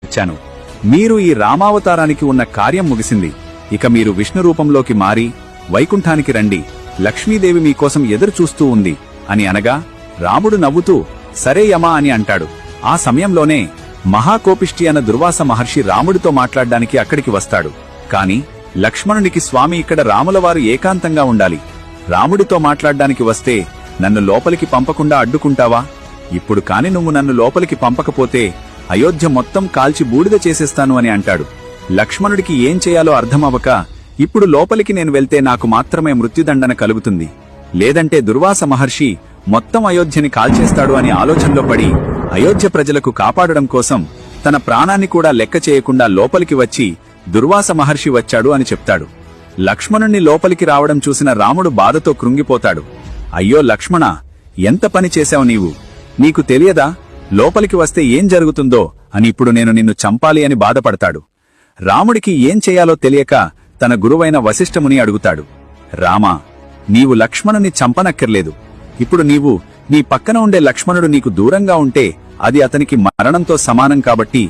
వచ్చాను. మీరు ఈ రామావతారానికి ఉన్న కార్యం ముగిసింది. ఇక మీరు విష్ణు రూపంలోకి మారి వైకుంఠానికి రండి, లక్ష్మీదేవి మీకోసం ఎదురు చూస్తూ ఉంది అని అనగా రాముడు నవ్వుతూ సరే యమా అని అంటాడు. ఆ సమయంలోనే మహాకోపిష్టి అన్న దుర్వాస మహర్షి రాముడితో మాట్లాడ్డానికి అక్కడికి వస్తాడు. కాని లక్ష్మణునికి స్వామి ఇక్కడ రాములవారు ఏకాంతంగా ఉండాలి. రాముడితో మాట్లాడ్డానికి వస్తే నన్ను లోపలికి పంపకుండా అడ్డుకుంటావా? ఇప్పుడు కాని నువ్వు నన్ను లోపలికి పంపకపోతే అయోధ్య మొత్తం కాల్చి బూడిద చేసేస్తాను అని అంటాడు. లక్ష్మణుడికి ఏం చేయాలో అర్థమవక ఇప్పుడు లోపలికి నేను వెళ్తే నాకు మాత్రమే మృత్యుదండన కలుగుతుంది, లేదంటే దుర్వాస మహర్షి మొత్తం అయోధ్యని కాల్చేస్తాడు అని ఆలోచనలో పడి అయోధ్య ప్రజలకు కాపాడడం కోసం తన ప్రాణాన్ని కూడా లెక్క చేయకుండా లోపలికి వచ్చి దుర్వాస మహర్షి వచ్చాడు అని చెప్తాడు. లక్ష్మణుణ్ణి లోపలికి రావడం చూసిన రాముడు బాధతో కృంగిపోతాడు. అయ్యో లక్ష్మణ, ఎంత పని చేశావు నీవు? నీకు తెలియదా లోపలికి వస్తే ఏం జరుగుతుందో అని? ఇప్పుడు నేను నిన్ను చంపాలి అని బాధపడతాడు. రాముడికి ఏం చేయాలో తెలియక తన గురువైన వశిష్ఠముని అడుగుతాడు. రామా, నీవు లక్ష్మణుని చంపనక్కర్లేదు. ఇప్పుడు నీవు నీ పక్కన ఉండే లక్ష్మణుడు నీకు దూరంగా ఉంటే అది అతనికి మరణంతో సమానం కాబట్టి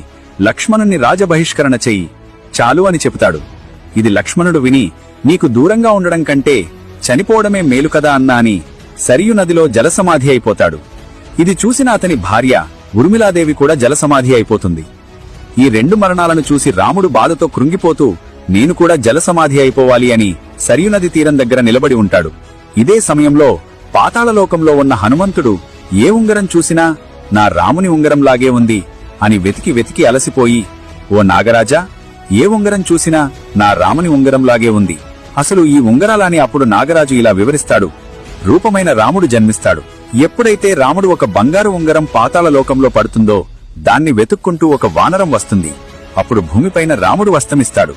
లక్ష్మణుని రాజబహిష్కరణ చెయ్యి చాలు అని చెబుతాడు. ఇది లక్ష్మణుడు విని నీకు దూరంగా ఉండడం కంటే చనిపోవడమే మేలు కదా అన్నా అని సరియు నదిలో జలసమాధి అయిపోతాడు. ఇది చూసిన అతని భార్య ఉర్మిళాదేవి కూడా జలసమాధి అయిపోతుంది. ఈ రెండు మరణాలను చూసి రాముడు బాధతో కృంగిపోతూ నేను కూడా జలసమాధి అయిపోవాలి అని సరియు నది తీరం దగ్గర నిలబడి ఉంటాడు. ఇదే సమయంలో పాతాళలోకంలో ఉన్న హనుమంతుడు ఏ ఉంగరం చూసినా నా రాముని ఉంగరంలాగే ఉంది అని వెతికి వెతికి అలసిపోయి, ఓ నాగరాజా, ఏ ఉంగరం చూసినా నా రాముని ఉంగరంలాగే ఉంది. అసలు ఈ ఉంగరాలని అప్పుడు నాగరాజు ఇలా వివరిస్తాడు. రూపమైన రాముడు జన్మిస్తాడు. ఎప్పుడైతే రాముడు ఒక బంగారు ఉంగరం పాతాళలోకంలో పడుతుందో దాన్ని వెతుక్కుంటూ ఒక వానరం వస్తుంది. అప్పుడు భూమిపైన రాముడు అస్తమిస్తాడు.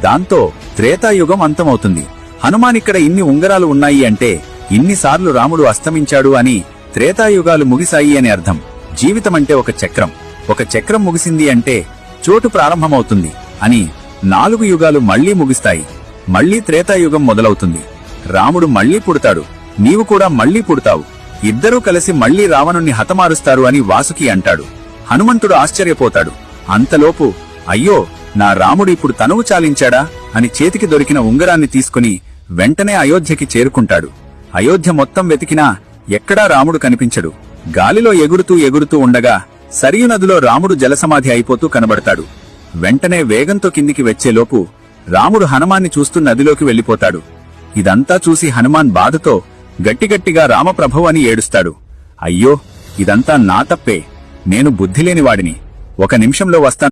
దాంతో త్రేతాయుగం అంతమవుతుంది. హనుమానిక్కడ ఇన్ని ఉంగరాలు ఉన్నాయి అంటే ఇన్నిసార్లు రాముడు అస్తమించాడు అని త్రేతాయుగాలు ముగిశాయి అని అర్థం. జీవితమంటే ఒక చక్రం. ఒక చక్రం ముగిసింది అంటే చోటు ప్రారంభమవుతుంది అని 4 యుగాలు మళ్లీ ముగిస్తాయి. మళ్లీ త్రేతాయుగం మొదలవుతుంది. రాముడు మళ్లీ పుడతాడు. నీవు కూడా మళ్లీ పుడతావు. ఇద్దరూ కలిసి మళ్లీ రావణుణ్ణి హతమారుస్తారు అని వాసుకి అంటాడు. హనుమంతుడు ఆశ్చర్యపోతాడు. అంతలోపు అయ్యో, నా రాముడు ఇప్పుడు తనువు చాలించాడా అని చేతికి దొరికిన ఉంగరాన్ని తీసుకుని వెంటనే అయోధ్యకి చేరుకుంటాడు. అయోధ్య మొత్తం వెతికినా ఎక్కడా రాముడు కనిపించడు. గాలిలో ఎగురుతూ ఎగురుతూ ఉండగా సరియు నదిలో రాముడు జలసమాధి అయిపోతూ కనబడతాడు. వెంటనే వేగంతో కిందికి వచ్చేలోపు రాముడు హనుమాన్ని చూస్తూ నదిలోకి వెళ్లిపోతాడు. ఇదంతా చూసి హనుమాన్ బాధతో గట్టిగట్టిగా రామప్రభు అని ఏడుస్తాడు. అయ్యో, ఇదంతా నా తప్పే. నేను బుద్ధిలేనివాడిని. ఒక నిమిషంలో వస్తాను.